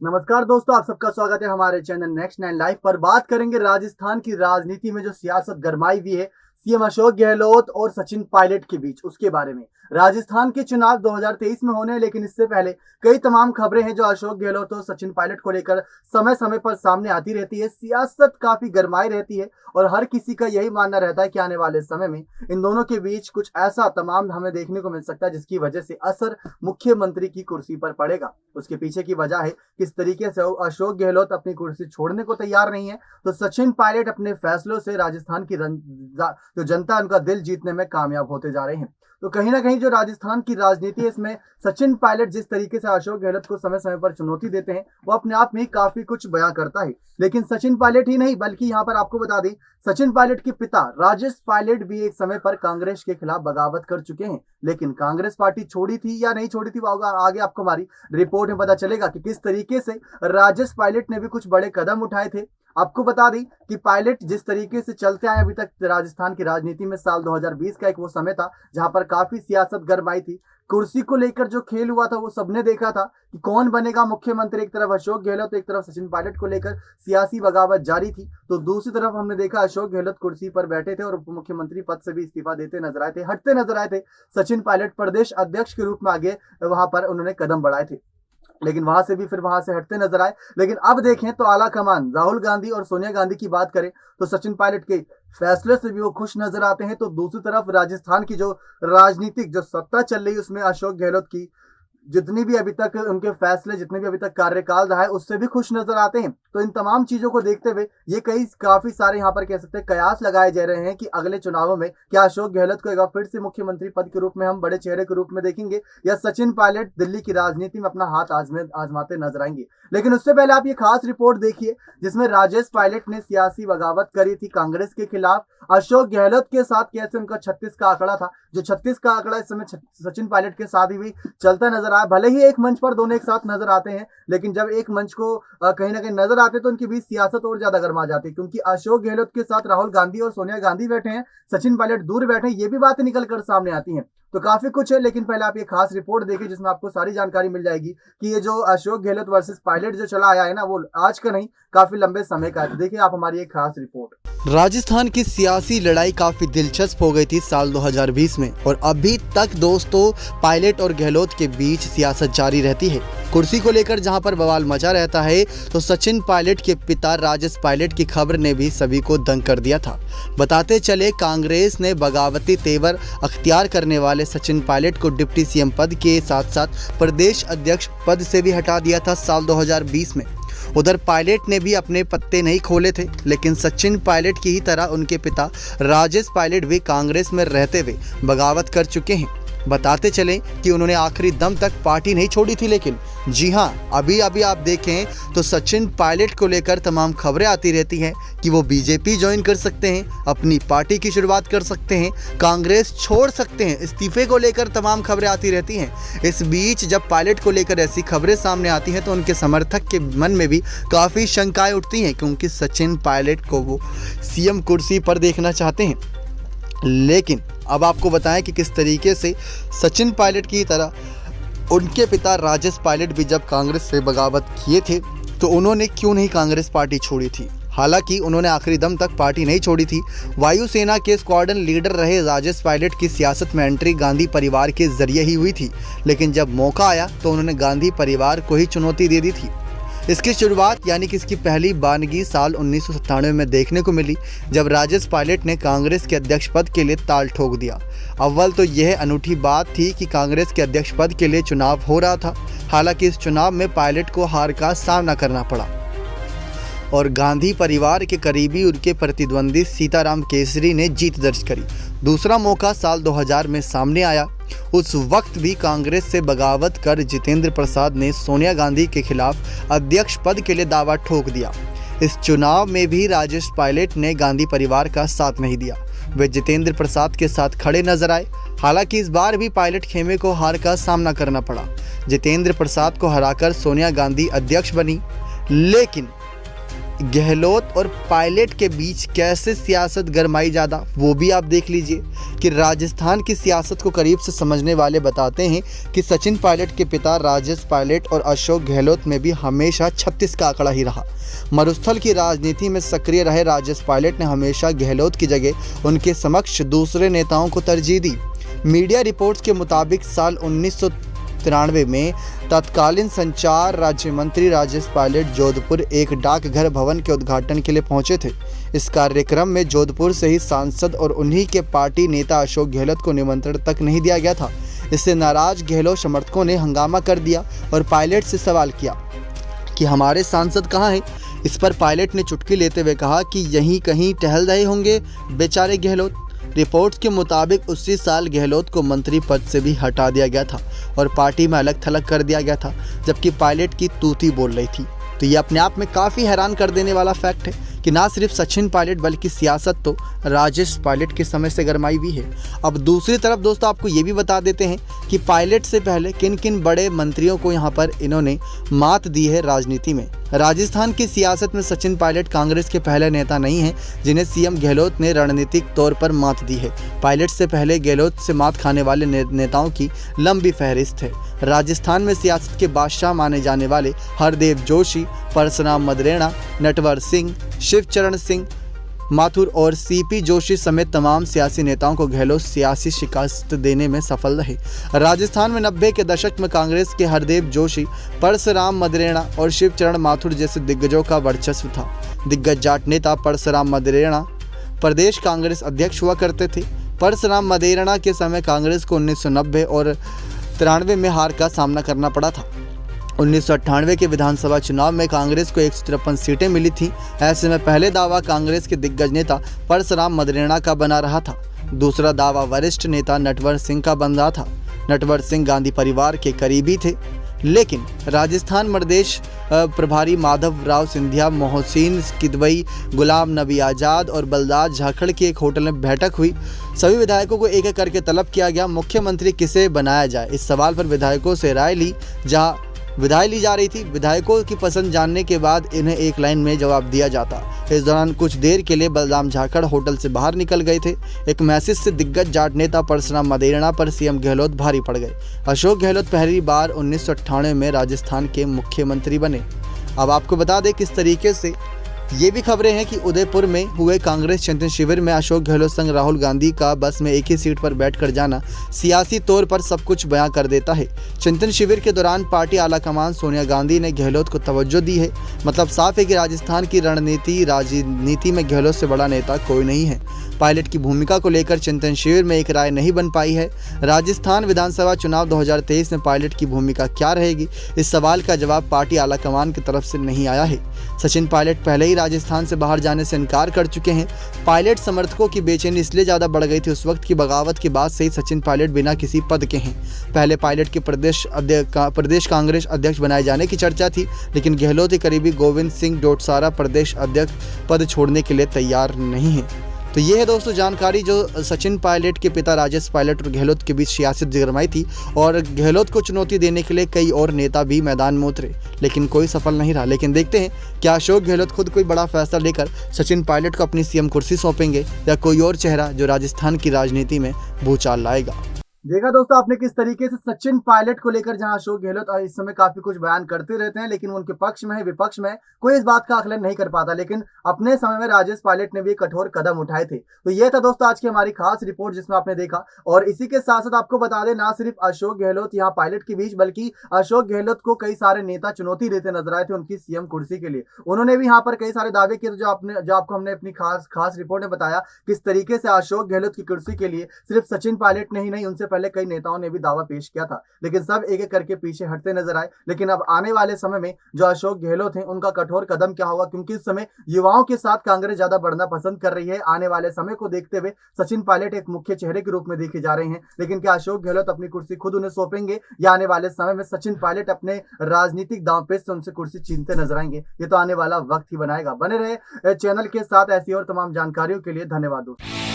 नमस्कार दोस्तों, आप सबका स्वागत है हमारे चैनल नेक्स्ट 9 लाइव पर। बात करेंगे राजस्थान की राजनीति में जो सियासत गरमाई हुई है सीएम अशोक गहलोत और सचिन पायलट के बीच, उसके बारे में। राजस्थान के चुनाव 2023 में होने हैं, लेकिन इससे पहले कई तमाम खबरें हैं जो अशोक गहलोत और सचिन पायलट को लेकर समय समय पर सामने आती रहती है। सियासत काफी गरमाई रहती है और हर किसी का यही मानना रहता है कि आने वाले समय में इन दोनों के बीच कुछ ऐसा तमाम हमें देखने को मिल सकता है जिसकी वजह से असर मुख्यमंत्री की कुर्सी पर पड़ेगा। उसके पीछे की वजह है किस तरीके से अशोक गहलोत अपनी कुर्सी छोड़ने को तैयार नहीं है, तो सचिन पायलट अपने फैसलों से राजस्थान की जो जनता उनका दिल जीतने में कामयाब होते जा रहे हैं। तो कहीं ना कहीं जो राजस्थान की राजनीति है, इसमें सचिन पायलट जिस तरीके से अशोक गहलोत को समय समय पर चुनौती देते हैं, वो अपने आप में काफी कुछ बयां करता है। लेकिन सचिन पायलट ही नहीं, बल्कि यहाँ पर आपको बता दें, सचिन पायलट के पिता राजेश पायलट भी एक समय पर कांग्रेस के खिलाफ बगावत कर चुके हैं। लेकिन कांग्रेस पार्टी छोड़ी थी या नहीं छोड़ी थी, वो आगे आपको हमारी रिपोर्ट में पता चलेगा कि किस तरीके से राजेश पायलट ने भी कुछ बड़े कदम उठाए थे। आपको बता दें कि पायलट जिस तरीके से चलते आए अभी तक राजस्थान की राजनीति में, साल 2020 का एक वो समय था जहां पर काफी सियासत गरमाई थी। कुर्सी को लेकर जो खेल हुआ था वो सबने देखा था कि कौन बनेगा मुख्यमंत्री। एक तरफ अशोक गहलोत, एक तरफ सचिन पायलट को लेकर सियासी बगावत जारी थी, तो दूसरी तरफ हमने देखा अशोक गहलोत कुर्सी पर बैठे थे और उप मुख्यमंत्री पद से भी इस्तीफा देते नजर आए थे, हटते नजर आए थे। सचिन पायलट प्रदेश अध्यक्ष के रूप में आगे वहां पर उन्होंने कदम बढ़ाए थे, लेकिन वहां से भी फिर वहां से हटते नजर आए। लेकिन अब देखें तो आला कमान राहुल गांधी और सोनिया गांधी की बात करें तो सचिन पायलट के फैसले से भी वो खुश नजर आते हैं। तो दूसरी तरफ राजस्थान की जो राजनीतिक जो सत्ता चल रही है, उसमें अशोक गहलोत की जितनी भी अभी तक उनके फैसले, जितने भी अभी तक कार्यकाल रहा है, उससे भी खुश नजर आते हैं। तो इन तमाम चीजों को देखते हुए ये काफी सारे यहाँ पर कह सकते हैं कयास लगाए जा रहे हैं कि अगले चुनावों में क्या अशोक गहलोत को एक बार फिर से मुख्यमंत्री पद के रूप में हम बड़े चेहरे के रूप में देखेंगे, या सचिन पायलट दिल्ली की राजनीति में अपना हाथ आजमाते नजर आएंगे। लेकिन उससे पहले आप ये खास रिपोर्ट देखिए जिसमें राजेश पायलट ने सियासी बगावत करी थी कांग्रेस के खिलाफ। अशोक गहलोत के साथ कैसे उनका 36 का आंकड़ा था, जो 36 का आंकड़ा इस समय सचिन पायलट के साथ ही चलता नजर आया। भले ही एक मंच पर दोनों एक साथ नजर आते हैं, लेकिन जब एक मंच को कहीं ना कहीं नजर आते तो उनके बीच सियासत और ज्यादा गर्मा जाती है, क्योंकि अशोक गहलोत के साथ राहुल गांधी और सोनिया गांधी बैठे हैं, सचिन पायलट दूर बैठे हैं, ये भी बातें निकल कर सामने आती हैं। तो काफी कुछ है, लेकिन पहले आप ये खास रिपोर्ट देखिए जिसमें आपको सारी जानकारी मिल जाएगी कि ये जो अशोक गहलोत वर्सेस पायलट जो चला आया है ना, वो आज का नहीं, काफी लंबे समय का है। तो देखिए आप हमारी एक खास रिपोर्ट। राजस्थान की सियासी लड़ाई काफी दिलचस्प हो गई थी साल 2020 में, और अभी तक दोस्तों पायलट और गहलोत के बीच सियासत जारी रहती है। कुर्सी को लेकर जहां पर बवाल मचा रहता है, तो सचिन पायलट के पिता राजेश पायलट की खबर ने भी सभी को दंग कर दिया था। बताते चले, कांग्रेस ने बगावती तेवर अख्तियार करने वाले सचिन पायलट को डिप्टी सीएम पद के साथ साथ प्रदेश अध्यक्ष पद से भी हटा दिया था साल 2020 में। उधर पायलट ने भी अपने पत्ते नहीं खोले थे, लेकिन सचिन पायलट की ही तरह उनके पिता राजेश पायलट भी कांग्रेस में रहते हुए बगावत कर चुके हैं। बताते चलें कि उन्होंने आखिरी दम तक पार्टी नहीं छोड़ी थी, लेकिन जी हां, अभी आप देखें तो सचिन पायलट को लेकर तमाम खबरें आती रहती हैं कि वो बीजेपी ज्वाइन कर सकते हैं, अपनी पार्टी की शुरुआत कर सकते हैं, कांग्रेस छोड़ सकते हैं, इस्तीफे को लेकर तमाम खबरें आती रहती हैं। इस बीच जब पायलट को लेकर ऐसी खबरें सामने आती हैं तो उनके समर्थक के मन में भी काफ़ी शंकाएं उठती हैं, क्योंकि सचिन पायलट को वो सीएम कुर्सी पर देखना चाहते हैं। लेकिन अब आपको बताएं कि किस तरीके से सचिन पायलट की तरह उनके पिता राजेश पायलट भी जब कांग्रेस से बगावत किए थे तो उन्होंने क्यों नहीं कांग्रेस पार्टी छोड़ी थी। हालांकि उन्होंने आखिरी दम तक पार्टी नहीं छोड़ी थी। वायुसेना के स्क्वाड्रन लीडर रहे राजेश पायलट की सियासत में एंट्री गांधी परिवार के जरिए ही हुई थी, लेकिन जब मौका आया तो उन्होंने गांधी परिवार को ही चुनौती दे दी थी। इसकी शुरुआत यानी कि इसकी पहली बानगी साल 1997 में देखने को मिली, जब राजेश पायलट ने कांग्रेस के अध्यक्ष पद के लिए ताल ठोक दिया। अव्वल तो यह अनूठी बात थी कि कांग्रेस के अध्यक्ष पद के लिए चुनाव हो रहा था। हालांकि इस चुनाव में पायलट को हार का सामना करना पड़ा और गांधी परिवार के करीबी उनके प्रतिद्वंदी सीताराम केसरी ने जीत दर्ज करी। दूसरा मौका साल 2000 में सामने आया। उस वक्त भी कांग्रेस से बगावत कर जितेंद्र प्रसाद ने सोनिया गांधी के खिलाफ अध्यक्ष पद के लिए दावा ठोक दिया। इस चुनाव में भी राजेश पायलट ने गांधी परिवार का साथ नहीं दिया, वे जितेंद्र प्रसाद के साथ खड़े नजर आए। हालांकि इस बार भी पायलट खेमे को हार का सामना करना पड़ा। जितेंद्र प्रसाद को हराकर सोनिया गांधी अध्यक्ष बनी, लेकिन गहलोत और पायलट के बीच कैसे सियासत गरमाई ज़्यादा, वो भी आप देख लीजिए कि राजस्थान की सियासत को करीब से समझने वाले बताते हैं कि सचिन पायलट के पिता राजेश पायलट और अशोक गहलोत में भी हमेशा 36 का आंकड़ा ही रहा। मरुस्थल की राजनीति में सक्रिय रहे राजेश पायलट ने हमेशा गहलोत की जगह उनके समक्ष दूसरे नेताओं को तरजीह दी। मीडिया रिपोर्ट्स के मुताबिक साल 1993 में तत्कालीन संचार राज्य मंत्री राजेश पायलट जोधपुर एक डाकघर भवन के उद्घाटन के लिए पहुंचे थे। इस कार्यक्रम में जोधपुर से ही सांसद और उन्हीं के पार्टी नेता अशोक गहलोत को निमंत्रण तक नहीं दिया गया था। इससे नाराज गहलोत समर्थकों ने हंगामा कर दिया और पायलट से सवाल किया कि हमारे सांसद कहाँ हैं। इस पर पायलट ने चुटकी लेते हुए कहा कि यहीं कहीं टहल रहे होंगे बेचारे गहलोत। रिपोर्ट्स के मुताबिक उसी साल गहलोत को मंत्री पद से भी हटा दिया गया था और पार्टी में अलग थलग कर दिया गया था, जबकि पायलट की तूती बोल रही थी। तो ये अपने आप में काफ़ी हैरान कर देने वाला फैक्ट है कि ना सिर्फ सचिन पायलट बल्कि सियासत तो राजेश पायलट के समय से गरमाई हुई है। अब दूसरी तरफ दोस्तों आपको ये भी बता देते हैं कि पायलट से पहले किन किन बड़े मंत्रियों को यहाँ पर इन्होंने मात दी है राजनीति में। राजस्थान की सियासत में सचिन पायलट कांग्रेस के पहले नेता नहीं हैं जिन्हें सीएम गहलोत ने रणनीतिक तौर पर मात दी है। पायलट से पहले गहलोत से मात खाने वाले नेताओं की लंबी फहरिस्त है। राजस्थान में सियासत के बादशाह माने जाने वाले हरदेव जोशी, परसराम मदरेणा, नटवर सिंह, शिवचरण सिंह माथुर और सीपी जोशी समेत तमाम सियासी नेताओं को गहलोत सियासी शिकस्त देने में सफल रहे। राजस्थान में 90 के दशक में कांग्रेस के हरदेव जोशी, परसराम मदरेणा और शिवचरण माथुर जैसे दिग्गजों का वर्चस्व था। दिग्गज जाट नेता परसराम मदरेणा प्रदेश कांग्रेस अध्यक्ष हुआ करते थे। परसराम मदरेणा के समय कांग्रेस को 1990 और 93 में हार का सामना करना पड़ा था। 1998 के विधानसभा चुनाव में कांग्रेस को 153 सीटें मिली थीं। ऐसे में पहले दावा कांग्रेस के दिग्गज नेता परसराम मदरेणा का बना रहा था। दूसरा दावा वरिष्ठ नेता नटवर सिंह का बन रहा था। नटवर सिंह गांधी परिवार के करीबी थे, लेकिन राजस्थान प्रदेश प्रभारी माधव राव सिंधिया, मोहसिन किदवई, गुलाम नबी आज़ाद और बलदार झाखड़ की एक होटल में बैठक हुई। सभी विधायकों को एक एक करके तलब किया गया मुख्यमंत्री किसे बनाया जाए। इस सवाल पर विधायकों से राय ली जा रही थी। विधायकों की पसंद जानने के बाद इन्हें एक लाइन में जवाब दिया जाता। इस दौरान कुछ देर के लिए बलराम झाखड़ होटल से बाहर निकल गए थे। एक मैसेज से दिग्गज जाट नेता परसराम मदरेणा पर सीएम गहलोत भारी पड़ गए। अशोक गहलोत पहली बार 1998 में राजस्थान के मुख्यमंत्री बने। अब आपको बता दें किस तरीके से ये भी खबरें हैं कि उदयपुर में हुए कांग्रेस चिंतन शिविर में अशोक गहलोत संग राहुल गांधी का बस में एक ही सीट पर बैठकर जाना सियासी तौर पर सब कुछ बयां कर देता है। चिंतन शिविर के दौरान पार्टी आलाकमान सोनिया गांधी ने गहलोत को तवज्जो दी है। मतलब साफ है कि राजस्थान की राजनीति में गहलोत से बड़ा नेता कोई नहीं है। पायलट की भूमिका को लेकर चिंतन शिविर में एक राय नहीं बन पाई है। राजस्थान विधानसभा चुनाव 2023 में पायलट की भूमिका क्या रहेगी, इस सवाल का जवाब पार्टी आलाकमान की तरफ से नहीं आया है। सचिन पायलट पहले ही राजस्थान से बाहर जाने से इनकार कर चुके हैं। पायलट समर्थकों की बेचैनी इसलिए ज़्यादा बढ़ गई थी उस वक्त की बगावत के बाद से ही सचिन पायलट बिना किसी पद के हैं। पहले पायलट के प्रदेश कांग्रेस अध्यक्ष बनाए जाने की चर्चा थी, लेकिन गहलोत के करीबी गोविंद सिंह डोटासरा प्रदेश अध्यक्ष पद छोड़ने के लिए तैयार नहीं है। तो ये है दोस्तों जानकारी जो सचिन पायलट के पिता राजेश पायलट और गहलोत के बीच सियासत गरमाई थी, और गहलोत को चुनौती देने के लिए कई और नेता भी मैदान में उतरे, लेकिन कोई सफल नहीं रहा। लेकिन देखते हैं क्या अशोक गहलोत खुद कोई बड़ा फैसला लेकर सचिन पायलट को अपनी सीएम कुर्सी सौंपेंगे या कोई और चेहरा जो राजस्थान की राजनीति में भूचाल लाएगा। देखा दोस्तों आपने किस तरीके से सचिन पायलट को लेकर जहां अशोक गहलोत इस समय काफी कुछ बयान करते रहते हैं, लेकिन उनके पक्ष में है विपक्ष में कोई इस बात का आकलन नहीं कर पाता। लेकिन अपने समय में राजेश पायलट ने भी कठोर कदम उठाए थे। तो ये था दोस्तों आज की हमारी खास रिपोर्ट जिसमें आपने देखा। और इसी के साथ साथ आपको बता दें ना सिर्फ अशोक गहलोत यहाँ पायलट के बीच, बल्कि अशोक गहलोत को कई सारे नेता चुनौती देते नजर आए थे उनकी सीएम कुर्सी के लिए। उन्होंने भी यहाँ पर कई सारे दावे किए जो आपको हमने अपनी खास रिपोर्ट में बताया किस तरीके से अशोक गहलोत की कुर्सी के लिए सिर्फ सचिन पायलट ने ही नहीं, उनसे पहले कई नेताओं ने भी दावा पेश किया था, लेकिन सब एक एक करके पीछे हटते नजर आए। लेकिन अब आने वाले समय में जो अशोक गहलोत हैं उनका कठोर कदम क्या होगा, क्योंकि इस समय युवाओं के साथ कांग्रेस ज्यादा बढ़ना पसंद कर रही है। आने वाले समय को देखते हुए सचिन पायलट एक मुख्य चेहरे के रूप में देखे जा रहे हैं, लेकिन क्या अशोक गहलोत अपनी कुर्सी खुद उन्हें सौंपेंगे या आने वाले समय में सचिन पायलट अपने राजनीतिक दांवपेच से उनसे कुर्सी छीनते नजर आएंगे, ये तो आने वाला वक्त ही बनाएगा। बने रहे चैनल के साथ ऐसी और तमाम जानकारियों के लिए। धन्यवाद दोस्तों।